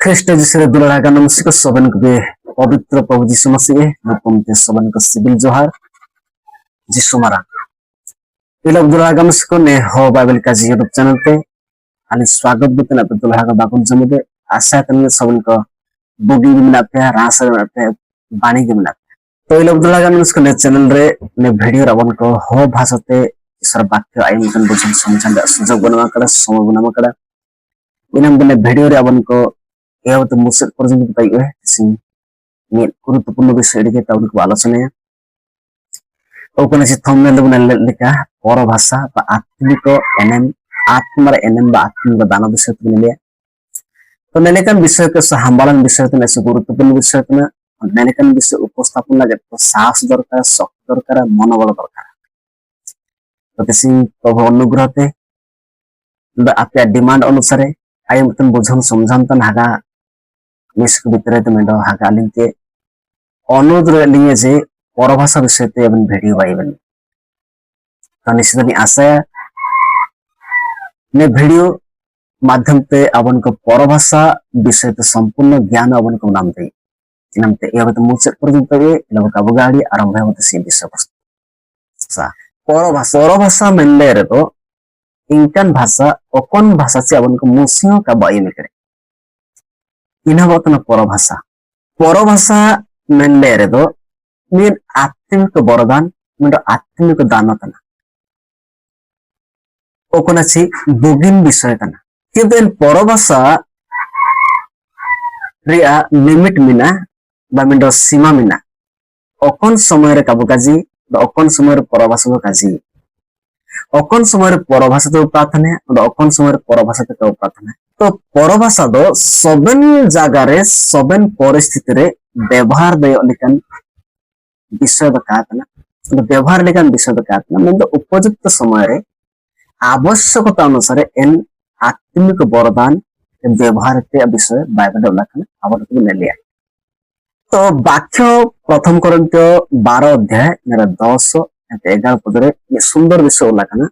Christ जिसरे दुलारा नमस्कार सबन के पवित्र प्रभु यीशु मसीह हुकुम के सबन को सिबिल जोहार यीशु मारा इला दुलारा नमस्कार ने हो बाइबल का जी यूट्यूब चैनल पे आणि स्वागत बितन आप दुलारा बाकुन जमुदे आशा करने सबन को बुगी भी मिला पे रास पे बाणी के मिला तो इला दुलारा नमस्कार ने चैनल रे ने वीडियो रावन को हो भाषाते सर वाक्य आई मतन बुझन समझन सुजोग बनवा कड़ा समय बनवा कड़ा इनम बने वीडियो रे अपन को यह तो मुझसे पर्यंत बताइए है किसी में गुरुत्वपूर्ण विषय के ताउन को आलोचना है ओपन से थंबनेल बना लिखा पर भाषा बा आत्मिक एनएम आत्मर एनएम बा आत्मिक दान विषय तो मिले तो नेलेकन विषय के संभालन विषय तो ऐसे गुरुत्वपूर्ण विषय तो नेलेकन विषय उपस्थापन लगे तो साहस दरकार शक्ति दरकार मनोबल दरकार तो किसी प्रभु अनुग्रह ते आपके डिमांड अनुसार आई मतन बुझन समझन तन हागा मिस्क भितरे तो मेडो हागा लिंके अनुरोध लिए जे परभाषा विषय ते अपन वीडियो बाइबल तो निश्चित आशा ने वीडियो माध्यम ते अपन को परभाषा विषय ते संपूर्ण ज्ञान अपन को नाम दे जिनमते यह तो मुझसे पर्यंत ये लोग का बगाड़ी आरंभ है तो सी विषय वस्तु सा परभाषा मिलले रे तो इंकन भाषा ओकन भाषा से अपन को मुसियों का बाई में करे इन्हें बात ना परभाषा मिलले रे तो मेन आत्मिक वरदान मेरे आत्मिक दान तना ओकन अच्छी बुगिन विषय तना किंतु इन परभाषा रिया लिमिट मिना बा मेरे सीमा मिना ओकन समय रे काबू काजी ओकन समय रे परभाषा काजी ओकन समय परभाषा तो प्रार्थना और ओकन समय परभाषा तो प्रार्थना तो परभाषा दो सबन जगह रे सबन परिस्थिति रे व्यवहार दे लेकिन विषय बतातना तो व्यवहार लेकिन विषय बतातना मतलब उपयुक्त समय रे आवश्यकता अनुसार इन आत्मिक वरदान व्यवहार के विषय बाइबल लेखन आवश्यक ने लिया तो वाक्य प्रथम कोरिन्थियो 12 अध्याय मेरा 10 11 पदरे ये सुंदर विषय उल्लेखना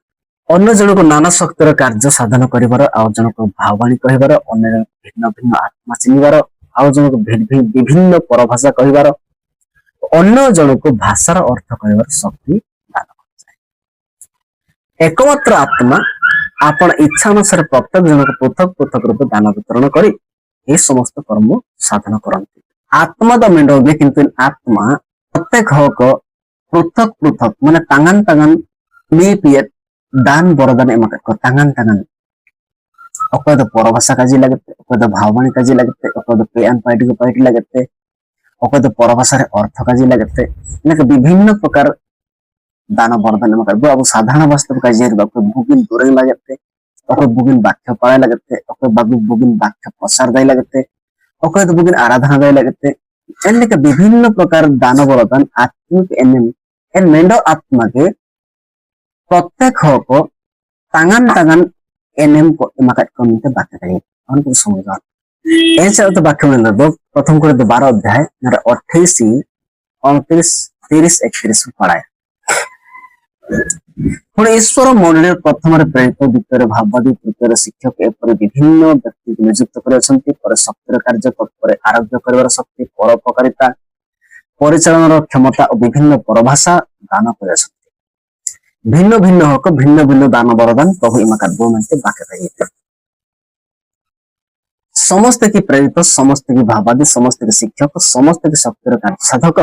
अन्य जन को नाना शक्तिर कार्य साधन करिवार आ जन को भाववाणी कहिवार अन्य भिन्न भिन्न आत्मा चिनिवार आ जन को विभिन्न परभाषा कहिवार अन्य जन को भाषार अर्थ कहिवार शक्ति दान करजाय एकमात्र आत्मा आपण इच्छा अनुसार प्रत्येक जन को पृथक पृथक रूप दान वितरण करी ये समस्त कर्म साधन करंती आत्मा द मेंडोगे किंतु आत्मा प्रत्येक हक पृथक पृथक माने तांगन तांगन मी पियत दान वरदान एमा को तांगन तांगन अको तो परभाषा काजी लगते अको तो भाववाणी काजी लगते अको तो पेन पार्टी को पार्टी लगते अको तो परभाषा रे अर्थ काजी लगते इनके विभिन्न प्रकार दान वरदान एमा को अब साधारण वास्तव काजी रे अको बुगिन दुरे लगते अको बुगिन वाक्य पाए लगते अको बुगिन वाक्य प्रसार दे लगते अको तो बुगिन आराधना दे लगते इनके विभिन्न प्रकार दान वरदान आत्मिक एन मेंडो आत्मा के प्रत्येक को तांगन तांगन एनएम को इमाकत को मिलते बात करें उनको समझा ऐसे तो वाक्य में दो प्रथम को 12 अध्याय मेरा 28 29 30 31 पढ़ाया पुणे ईश्वर मंडल प्रथम प्रेरित द्वितीय भाववादी तृतीय शिक्षक एपर विभिन्न व्यक्ति को नियुक्त कर पर शक्तिर कार्य तत्पर आरोग्य कर शक्ति परोपकारिता परिचालन क्षमता और विभिन्न परभाषा दान कर भिन्न भिन्न हक भिन्न भिन्न दान वरदान प्रभु इमा काव्य में बाक्य कहिए समस्त की प्रेरित समस्त की भाववादी समस्त के शिक्षक समस्त के शक्तिर कार्य साधक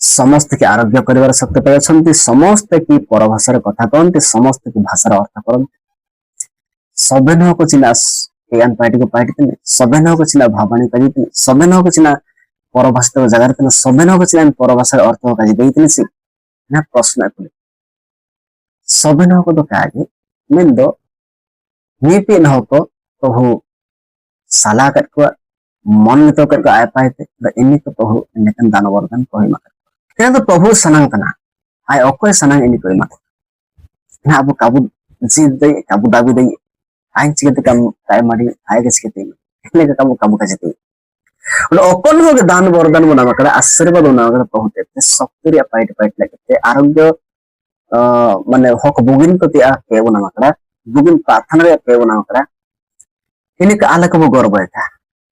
समस्त की आरोग्य कर शक्ति पाई समस्त की परभाषार कथा कहते समस्त की भाषार अर्थ करते सभ्य को चिना पेन पार्टी को पार्टी सभ्य को चिना भाववाणी कर सभ्य को चिना परभाषा जगह सभ्य को चिना परभाषार अर्थ काजी सी ना प्रश्न सभ्य को तो कहे मेन दो नीपे न को प्रभु साला को मन तो कर आय पाए इन तो प्रभु इनकन दान वरदान कही तो प्रभु सनांगना आय अकोय सनांग इन कोई मत ना अब काबू जीत दे काबू दाबी दे आइन चिकते काम काय माडी आय के चिकते इने का काबू का जते अकोन हो दान वरदान बना मकड़ा आशीर्वाद बना मकड़ा प्रभु देते शक्ति या पाइट पाइट लगते आरोग्य माने हक बुगिन प्रति आ के बना मकड़ा बुगिन प्रार्थना रे के बना मकड़ा ini ke ala kabu gorba ka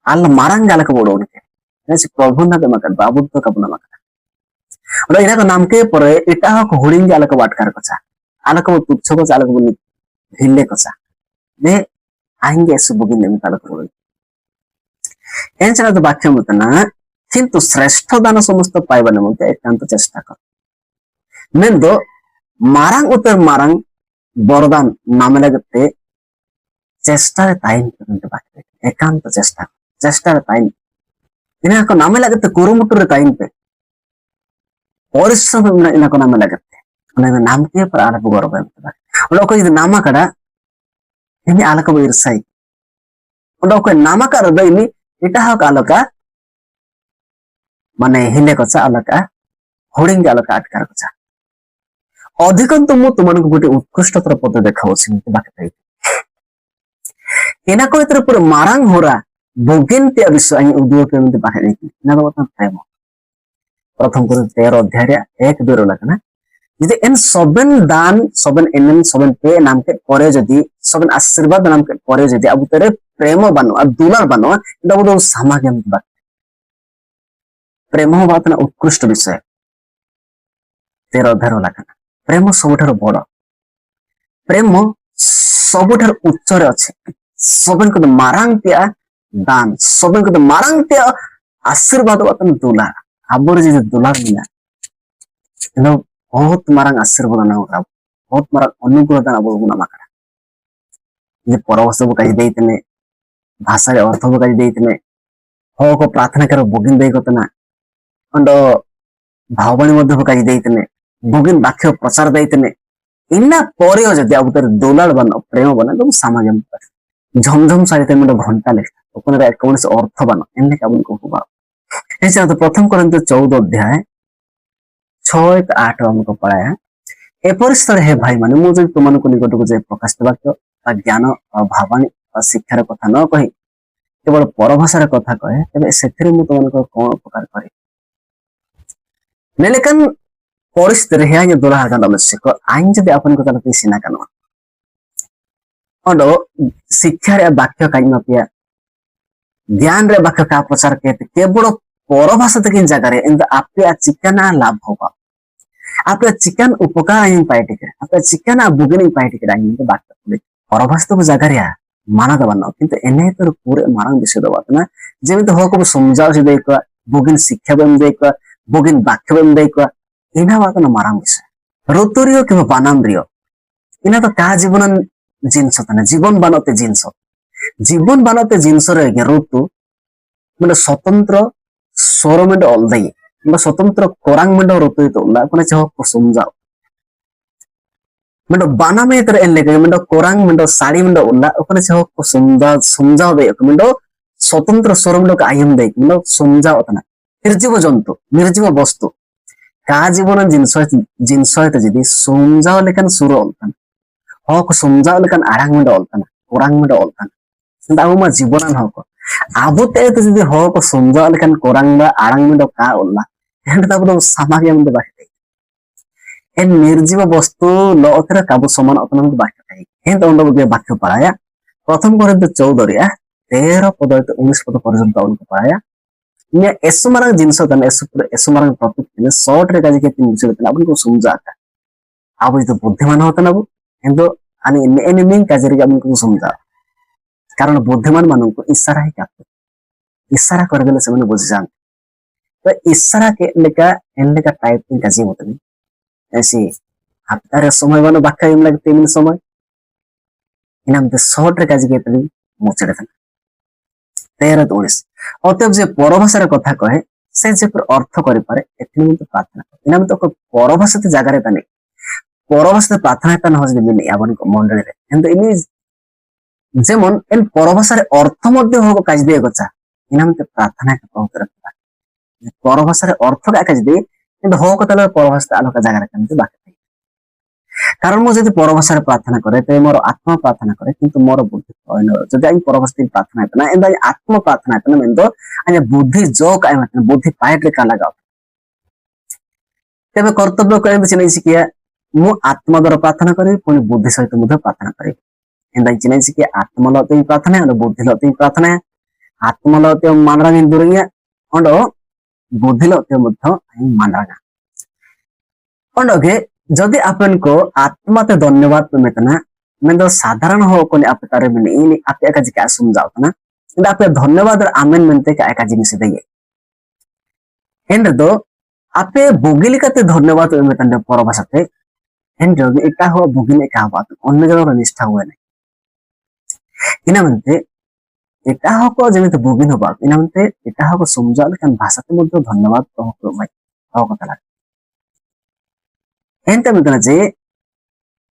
ala marang ala kabu don ke ini si प्रभु ना के मकर बाबू तो कब ना मकर और इना को नाम के परे इटा को हुड़िंग ala kabu atkar ko cha ala kabu तुच्छ को ala kabu हिले ko cha de आएंगे सुबुगी नेम ala kabu एन चला तो वाक्य मत ना किंतु श्रेष्ठ दान समस्त पाइबाने मते एकांत चेष्टा कर मेंदो मारांग उतर मारांग बरदान नामे लगते चेष्टा रे ताइन करते बाकी एकांत चेष्टा रे ताइन इना को नामे लगते कुरुमुटु रे ताइन पे परिश्रम इना को नामे लगते उन्हें नाम के पर आला को गौरव है उन्हें को इधर नामा कड़ा ini ala ko irsai udah ko nama ka ro ini ita ha ka alaka mane hile ko cha alaka holding alaka atkar ko cha ଅଧିକନ୍ତ ମୁଁ ତୁମମାନଙ୍କୁ ଗୋଟେ ଉତ୍କୃଷ୍ଟତର ପଦ ଦେଖାଉଛି ବାକି ପାଇ ଏନା କହିତରେ ପୁରା ମାରାଙ୍ଗ ହୋରା ବୋଗେନ୍ତିଆ ବିଷୟ ଆଇ ଉଦ୍ୟୋଗ କେମିତି ବାକି ଦେଇକି ନା କଥା ପ୍ରେମ ପ୍ରଥମ କରି 13 ଅଧ୍ୟାୟରେ 1 2 ର ଲାଗନା ଯଦି ଏନ୍ ସବେନ ଦାନ ସବେନ ଏନନ୍ ସବେନ ପେ ନାମ के ପରେ ଯଦି ସବେନ ଆଶୀର୍ବାଦ ନାମ के ପରେ ଯଦି ଆଉ ଭିତରେ ପ୍ରେମ ବାନୁ ଆଉ ଦୁଲାର ବାନୁ ଏଟା ଗୋଟେ ସାମା କେମିତି ବାକି ପ୍ରେମ ବାତ ନା ଉତ୍କୃଷ୍ଟ ବିଷୟ 13 ଅଧ୍ୟାୟର ଲାଗନା प्रेम सबुठार बड़ प्रेम सबुठार उच्चरे अच्छे सबन को मारांगतिया दान सबन को मारांगतिया आशीर्वाद बतन दुलार आबर जे दुलार मिला एनो बहुत मारांग आशीर्वाद ना होगा बहुत मारांग अनुग्रह दान आबर गुना माकड़ा जे परवस्त को कहि देइतने भाषा रे अर्थ को कहि देइतने हो को प्रार्थना करो बगिन देइ कतना अंडो भावबाणी मध्य को कहि देइतने बुगिन वाक्य प्रचार दैतने इन्ना परियो जदि अब तर दोलाल बन प्रेम बन तो सामाजम झमझम सारिते में घंटा लेखा ओकने कौन से अर्थ बन एने काबन को हुआ ऐसे तो प्रथम कोरिन्थ 14 अध्याय 6 8 हमको पढ़ाया ए परिस्थिति हे भाई माने मु जे तुमन को निकट को जे प्रकाश वाक्य आ ज्ञान आ भावनी आ शिक्षार कथा न कहि केवल परभाषार कथा कहे तबे सेथिरे मु तुमन को कोन उपकार करे नेलेकन परिस्थिति हे आगे दोला हाका आवश्यक आइन जदि आपन को तलते सिना कानो अंडो शिक्षा रे वाक्य काई नपिया ज्ञान रे वाक्य का प्रचार के केवल परभाषा तक जगह रे इंद आपे चिकना लाभ होगा आपे चिकन उपकार आइन पाइटे के आपे चिकना बुगनी पाइटे के आइन तो बात परभाषा तो जगह रे माना दबन किंतु एने तो पूरे मारंग विषय दबत ना जेमित हो को समझाव से देख बुगिन शिक्षा बन देख बुगिन वाक्य बन देख इना बात ना मारंग विषय ऋतुरियो कि बानामरियो इना तो का जीवन जिनस तने जीवन बनते जिनस रे ऋतु মানে स्वतंत्र स्वर में अलदाई स्वतंत्र कोरांग में ऋतु तो उल्ला कोने चाहो को समझाओ मतलब बाना में तर एन लेके मतलब कोरांग में साड़ी में उल्ला कोने चाहो को समझाओ दे मतलब स्वतंत्र स्वर में आयम दे मतलब समझाओ तना निर्जीव जंतु निर्जीव वस्तु का जीवन जिनस जदि समझाओ लेकिन सुर अलतान हो को समझाओ लेकिन आरांग में अलतान कोरांग में अलतान किंतु आबो मा जीवनान हो को आबो ते तो जदि हो को समझाओ लेकिन कोरांग में आरांग में का उल्ला एंड तब तो सामागे में बाकी ए निर्जीव वस्तु लौतर काबू समान अपना में बाकी है एंड तो उनको वाक्य पढ़ाया प्रथम कोरिन्थ 14 रे 13 पद 19 पद पर्यंत उनको पढ़ाया ने एसुमारंग जिनस तने एसुमारंग टॉपिक ने शॉर्ट रे काजे के तीन विषय तने आपन को समझाता अब तो बुद्धिमान होता ना वो एंदो अनि एने मेन काजे रे आपन को समझा कारण बुद्धिमान मानन को इशारा ही काफी इशारा कर देले से बुझ जान तो इशारा के लेका एनलेका टाइपिंग काजे होता है ऐसे हफ्तारे समय बनो बाक्का एम लगे 3 मिनट समय इनाम ते शॉर्ट रे काजे के तनी मोचड़े था 13-19 अतएव जे परभाषार कथा कहे से जे पर अर्थ करि पारे एथि में तो प्रार्थना इनाम तो परभाषा ते जागा रे तने परभाषा प्रार्थना तन हो जे मिले आपन को मंडली रे एंड इनि जेमन एन परभाषार अर्थ मध्ये हो काज दे गचा इनाम ते प्रार्थना के बहुत रखता परभाषार अर्थ का काज दे किंतु हो को तले परभाषा आलोका जागा रे तने बाकी कारण मो जदि परभाषार प्रार्थना करे ते मोर आत्मा प्रार्थना करे किंतु मोर बुद्धि जदि आई परभाषा प्रार्थना है ना एंड आत्मा प्रार्थना है ना मेंदो अने बुद्धि जो काय मत बुद्धि पाइट रे का लगा तबे कर्तव्य करे बिच नै सिकिया मु आत्मा द्वारा प्रार्थना करी पुनी बुद्धि सहित मुझे प्रार्थना करी इंदा चिने चिके आत्मलते प्रार्थना और बुद्धिलते प्रार्थना आत्मलते मानरांग दुरिया और बुद्धिलते मध्य मानरांग ओंडोगे जदि आपन को आत्माते धन्यवाद पे मेतना मैं तो साधारण हो कोने आप तारे में इन आप एका जिका समझाओ ना इंदा आप धन्यवाद और आमेन मनते का एका जिनिस देये एंड दो आपे बुगिलिकाते धन्यवाद पे मेतना परभाषाते एंड जो एका हो बुगिले का बात अन्य जगह निष्ठा हुए नहीं इना मनते एका हो को जेमिते बुगिन हो बात इना मनते एका हो को समझाओ लेकिन भाषाते मध्य धन्यवाद तो हो भाई हो कथा एंते मितना जे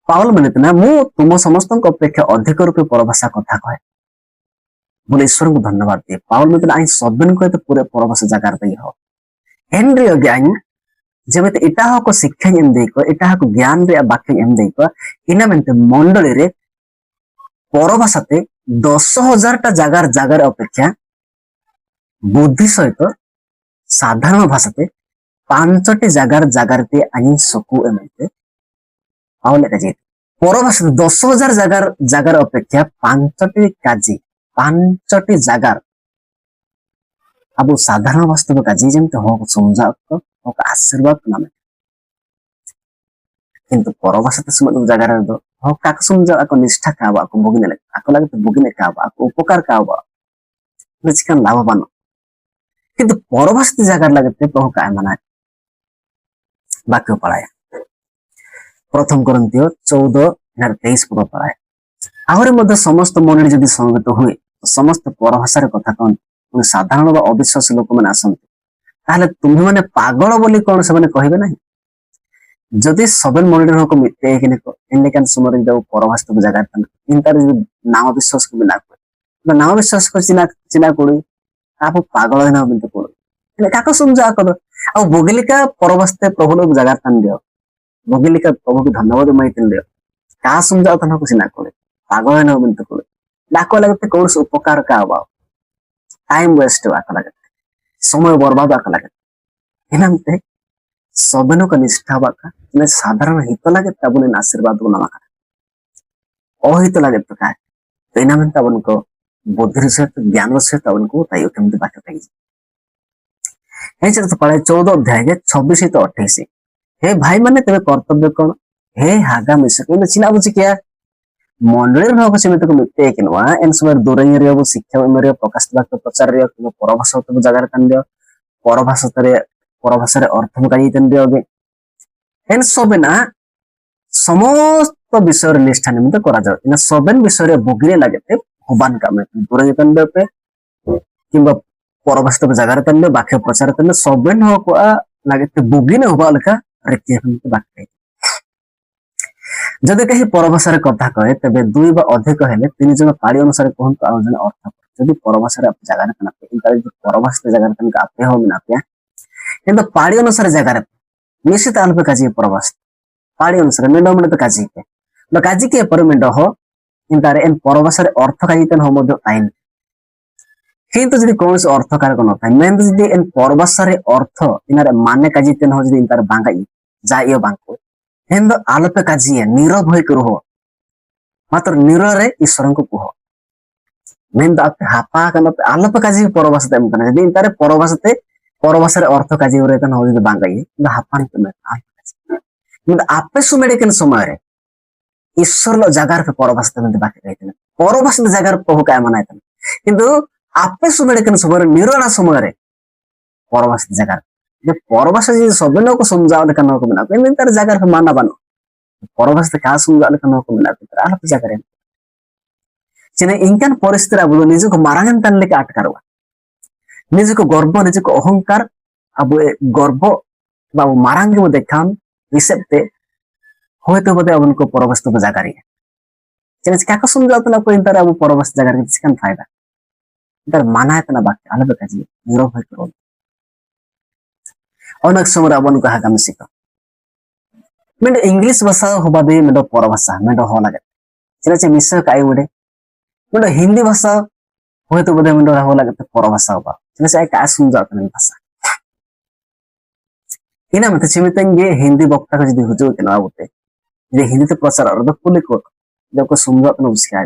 पावल मितना मु तुम समस्त अपेक्षा अधिक रूपे परभाषा कथा कहे बोले ईश्वर को धन्यवाद दिए पावल मितना आई सबन को तो पूरे परभाषा जगार दे हो हेनरी अज्ञान जेमिते इटा को शिक्षा एम दे को इटा को ज्ञान रे वाक्य एम दे को इना मिनते मंडली रे परभाषाते 10,000 टा जगार अपेक्षा बुद्धि सहित साधारण भाषाते 5टी जगारते आई सकू एमते पावले काजी परभाषा 10,000 जगार अपेक्षा 5टी काजी 5टी जगार अब साधारण वास्तव काजी जेमते हो समझा हो आशीर्वाद नाम किंतु परभाषाते समझ जगार दो हो काक समझा को निष्ठा का को बगिने लगे तो बगिने का उपकार का चिकन लाभवान किंतु परभाषा जगार लगते प्रभु का माना वाक्य पढ़ाया प्रथम करंतियो 14:23 पद पढ़ाए आहरी मध्य समस्त मंडली जदि संगत हुए समस्त परभाषा कथा कौन साधारण अविश्वासी लोक मैंने आसते ताहले तुम्हें मैंने पागल बोली कौन से मैंने कहबे नहीं जदि सबन मंडली को मिते एंडिकान समय परभाषा को जगह इंतार नाम विश्वास को बिना नाम विश्वास को चिना कोड़ी आप पागल ना बिनते कोड़ी काको समझा कर आ बगिलिका परभाषा प्रभु लोग जगह तन दियो बगिलिका प्रभु को धन्यवाद मैं दियो का समझा तन को चिना कोड़ी पागल ना बिनते कोड़ी डाको लगते कौन से उपकार का अभाव टाइम वेस्ट आका लगे समय बर्बाद आका लगे इनामते सबनो का निष्ठा बाका ने साधारण हित लगे तब ने आशीर्वाद को नामा अहित लगे तो का तो इनामते अपन को बुद्धि से ज्ञान से तब उनको तायो केमते बात कही तो पढ़ाए 14 अध्याय के 26 तो 28 हे भाई माने तेरे कर्तव्य कौन हे हागा मिसक चिना बुझी क्या मंडली भाव सीमित को मिते कि नवा एन समय दूरई रे शिक्षा मेरे प्रकाश वाक्य प्रचार रे परभाषा तो जगह तन दियो परभाषा रे अर्थ बुकाई तन दियो एन सबना समस्त विषय निष्ठा निमित्त करा जाय इन सबन विषय बुगिरे लागते होबान काम दूरई तन दे पे किंबा परभाषा तो जगह तन दे वाक्य प्रचार तन सबन हो को लागते बुगिने होबा लका रीति हम बात जदि कहीं परभाषा कथा कहे तेरे 2 बा अधिक हेले 3 जन पाड़ी अनुसार कहूँ आउ जन अर्थ जदि परभाषा जगह परभाषा जगह आपे हो ना किंतु पाड़ी अनुसार जगह निश्चित अल्प काजी परभाषा पाड़ी अनुसार मेढ मेढ तो काजी के काजी के पर मेढ हो इंतारे एन परभाषा अर्थ काजी तन हो मध्य आइन किंतु जदि कौन से अर्थ कारक न थाए मेन जदि एन परभाषा अर्थ इनारे माने काजी तन हो जदि इंतार बांगाई जाइयो बांको हेंद आलोpe काजी नीरव होई करो मात्र नीरव रे ईश्वर को कहो मेन आप हापा कन आलोpe काजी परभाषा तेम कने यदि इंतारे परभाषा अर्थ काजी रे तन हो जदि बांगाई हापा तमे किंतु आपे सुमेडे केन समय रे ईश्वर लो जगार पे परभाषा तमे बाकी रहते परभाषा जगार प्रभु काय मनाय तमे किंतु आपे सुमेडे केन समय रे नीरवना समय रे परभाषा जगार परभाषा जी सबन को समझाओ लेकिन को बिना इन तार जगह पे माना बनो परभाषा का समझाओ लेकिन को बिना तार आलप जगह रे चिने इनकन परिस्थिति अब निजे को मारांगन तन लेके अटकारवा निजे को गर्व निजे को अहंकार अब गर्व बाबू मारांगे वो देखाम रिसेप्टे होय तो बदे अपन को परभाषा तो जगह रे चिने का समझाओ तना को इन तार अब परभाषा जगह रे चिकन फायदा तार माना है तना बाकी आलप का जी नीरव होय करो अनेक समय अपन को हागाम सिक मेडो इंग्लिश भाषा होबा दे मेडो परभाषा मेडो हो लगे चले चे मिश्र काई उडे मेडो हिंदी भाषा होय तो बदे मेडो हो लगे परभाषा होबा चले से का समझा तने भाषा इना मते चिमितंगे हिंदी वक्ता को जदी हुजो केना बोते जे हिंदी तो प्रचार और तो पुले को देखो सुमजा तन उस्का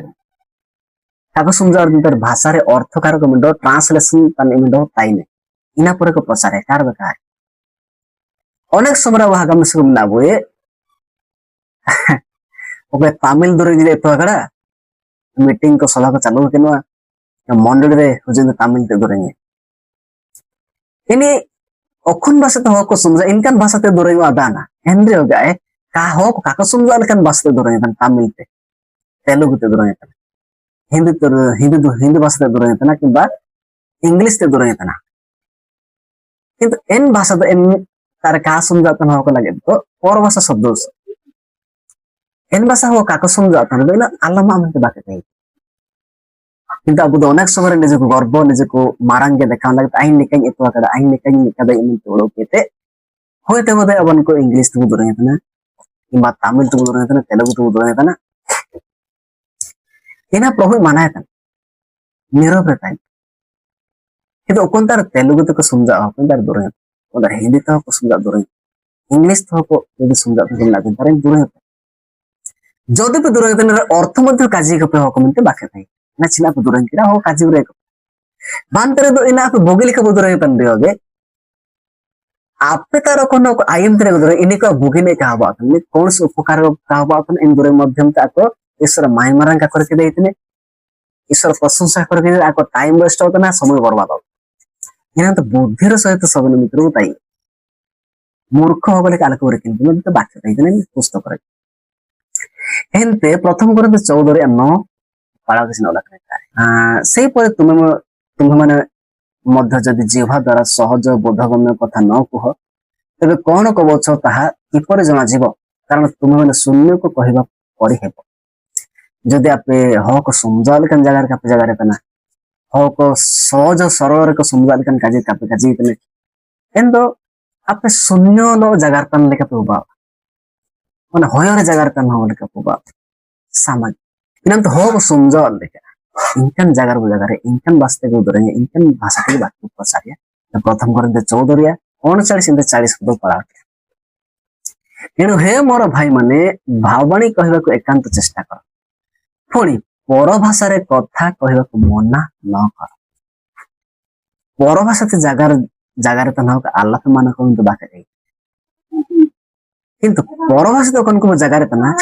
काको सुमजा तर भाषा रे अर्थ कार को मिंडो ट्रांसलेशन तन मिंडो ताइने इना परे को प्रसार है कार बेकार अनेक समय वाहगम सुम ना बोए ओके तमिल दुरे जिले तो कड़ा मीटिंग को सलाह को चालू के नो मंडल रे हुजन तमिल ते दुरे इनी अखुन भाषा तो हो को सुमजा इनकन भाषा ते दुरे आदाना हेनरे हो गए का हो काको सुमजा लेकिन भाषा ते दुरे तमिल ते तेलुगु ते दुरे हिंदी तो हिंदी भाषा ते दुरे ना किंबा इंग्लिश ते दुरे ना किंतु इन भाषा तो इन तार का सुमजा तो हो को लगे तो और भाषा शब्द इन भाषा हो काको सुमजा तो ना आलमा हम बात कही किंतु अब अनेक समय निजे को गर्व निजे को मारंग के देखा लगे आइन निकन इतवा कदा आइन निकन कदा इन तोड़ो केते होते बदे अपन को इंग्लिश तो दुरे ना किंबा तमिल तो दुरे ना तेलुगु तो दुरे ना इना प्रभु माना है नीरव रहता है किंतु ओकन तार तेलुगु तो को सुमजा ओकन तार दुरे ओदा हिंदी तो को सुमजा दुरे इंग्लिश तो को यदि सुमजा तो लागन तार दुरे जदि पे दुरे तने अर्थ मध्य काजी के पे हो कमेंट बाके थाई ना चिना पे दुरे किरा हो काजी रे बांतरे दो इना पे बोगिल के दुरे तन दियोगे आपे तार कोनो आयम तरे दुरे इनी को बोगिने का बात ने कौन से उपकार का बात इन दुरे मध्यम ता को ईश्वर माय मरन का करके देइतने ईश्वर प्रशंसा करके आको टाइम वेस्ट होता ना समय बर्बाद हो इना तो बुद्धिर सहित सबन मित्र ताई मूर्ख हो गले काल को किंतु मैं तो बात थाई पुस्तक रे एनते प्रथम करते 14 रे 9 पाळा किसी न लखा सेही पर तुम्हें माने मध्य जदि जीवा द्वारा सहज बोधगम्य कथा न कह तबे कौन कबछ ताहा किपर जना जीव कारण तुम्हें माने शून्य को कहबा परि हेबो जदि आपे हो को समझाल कन जगह का जगह रे तना हो को सहज सरल को समझाल कन काजे का काजे तने एंदो आपे शून्य लो जगह तन लेके पोबा माने होयर जगह तन हो लेके पोबा सामान इनम तो हो को समझाल लेके इनकन जगह रे इनकन वास्ते को दरे इनकन भाषा के बात को पसारिया तो प्रथम करते 14 रिया 39 इंदे 40 शब्द पढ़ा एणु हे मोर भाई माने भाववाणी कहबा को एकांत चेष्टा कर पुणी पर भाषा रे कथा कहबा को मना न कर पर भाषा ते जगह तो न आलाप मान को तो बाके किंतु पर भाषा तो को जगह रे तना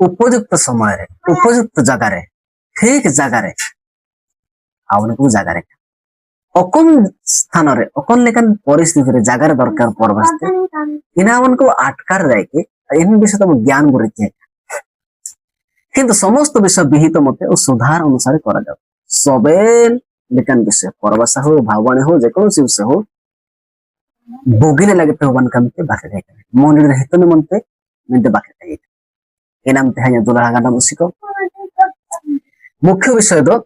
उपयुक्त समय रे उपयुक्त जगह रे ठीक जगह रे आवन को जगह रे अकन स्थान रे अकन लेकन परिस्थिति रे जगह रे दरकार पर भाषा इना आवन को आटकार जाय के इन विषय तो ज्ञान गुरु किंतु समस्त विषय विहित मते और सुधार अनुसार करा जाओ सबेल लेकिन विषय परवासा हो भाववाणी हो जेको से विषय हो बोगिले लगते हो बन कमते बाके जाय मन रे हित न मनते मिनते बाके जाय एनाम ते हया दुलाहा गाना मुसिको मुख्य विषय दो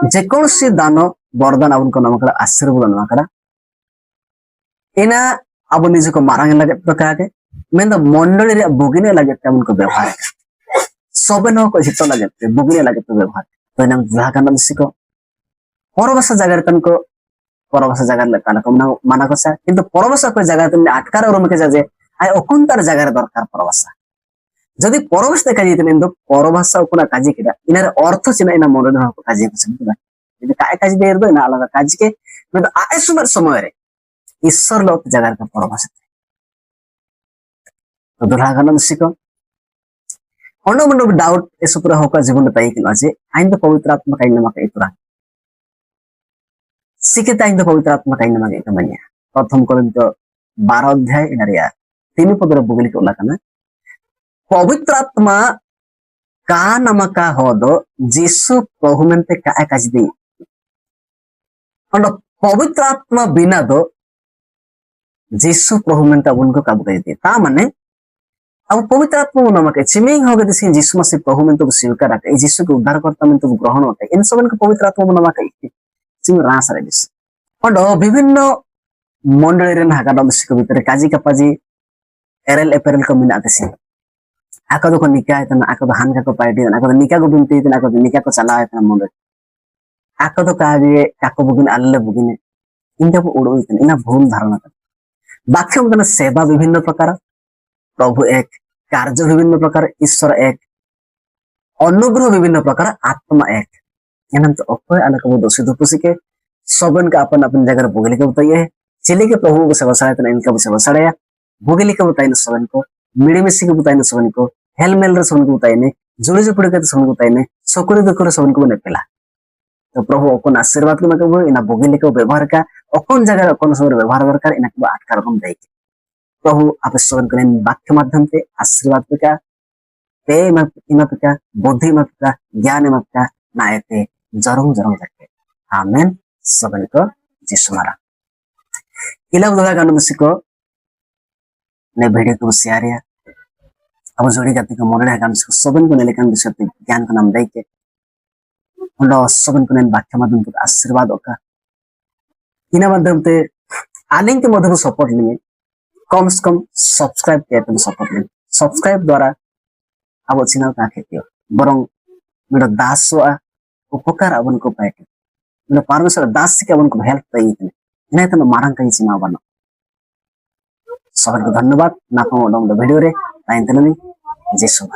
जेको से दान वरदान आवन को नाम करा आशीर्वाद नाम करा एना अब निज को मारंग लगे प्रकार के मैं तो मंडली रे बोगिने लगे उनको व्यवहार सबे न को हित लगे बोगिने लगे व्यवहार तो एनाम दुलाहा गाना मुसिको परवासा जगह तनको परवासा जगह लेकाना को माना को किंतु परवासा को जगह तने आटकार रूम के जाजे आय ओकुंतार जगह दरकार परवासा जदि परवास देखा जाइते तो परभाषा उपना काजी केदा इनार अर्थ चिना इना मन रे को काजी को समझबा यदि काय काजी देर दो ना अलग काजी के मैं आए सुमर समय रे ईश्वर लोक जगह का परभाषा तो दुलाहा गाना सिको ono mono doubt esupura hoka जीवन ताई कि अजे आइन तो पवित्र आत्मा काइन नमा के इतरा सिके आइन तो पवित्र आत्मा काइन नमा के इतमन्या प्रथम कोरिन्थ 12 अध्याय इनारिया 3 पदर बुगली के उल्लेखना पवित्र आत्मा का नमका हो दो जीसु प्रभु मेंते का काज दी पवित्र आत्मा बिना दो जीसु प्रभु मेंते उनको काबू कर दे ता माने अब पवित्र आत्मा नमक चिमिंग हो गए दिस जीसु मसीह प्रभु मेंते स्वीकार रखे जीसु के उद्धार करता मेंते ग्रहण होते इन सब को पवित्र आत्मा नमक चिम रास रे दिस और विभिन्न मंडली रे नागादम सिको भीतर काजी कापाजी एरएल एपरएल को मिना देसी आको तो निका है तना आको हान का पार्टी आको निका को बिनती तना आको निका को चला है तना मंडल आको तो काजे काको बुगिन आल्ले बुगिने इनका को उड़ो इतना इना भूल धारणा बाकी हम सेवा विभिन्न प्रकार प्रभु एक कार्य विभिन्न प्रकार ईश्वर एक अनुग्रह विभिन्न प्रकार आत्मा एक एनम तो अकोय अलग को दोषी दुपुसी के सबन का अपन अपन जगह भोगली के बताइए चिली के प्रभु को सेवा सड़ाया इनका सेवा सड़ाया भोगली के बताइए सबन को मिड़मिशी के बताइए सबन को हेलमेल सबन को बताइए जुड़ी जुपड़ी के सबन को बताइए सकुरी दुकुर सबन को नेपेला तो प्रभु अकोन आशीर्वाद को मके इना भोगली के व्यवहार का अकोन जगह अकोन समय व्यवहार दरकार इना को आटकार रकम दे प्रभु आप सबन को वाक्य माध्यम से आशीर्वाद का पे इमापिका बुद्धि इमापिका ज्ञान इमापिका नायते जरूर जरूर रखे आमेन सबन को जिसु मारा इला उदगा गान मुसिको ने वीडियो को शेयर या अब जोड़ी जाति को मोरडा गान मुसिको सबन को नेलेकन विषय ज्ञान को नाम दे के उन्डो सबन को ने वाक्य माध्यम से आशीर्वाद ओका इना माध्यम से आलिंग के मध्य सपोर्ट लिए कम से कम सब्सक्राइब किया तुम सपोर्ट लिए सब्सक्राइब द्वारा अब चिना का खेती बरं मेरा दास उपकार अबन को पाए मेरा परमेश्वर दास के अबन को हेल्प पाई इन्हें तो मारंग कहीं चिना बनो सबन को धन्यवाद ना को वीडियो रे ताइन तननी जय सुमा।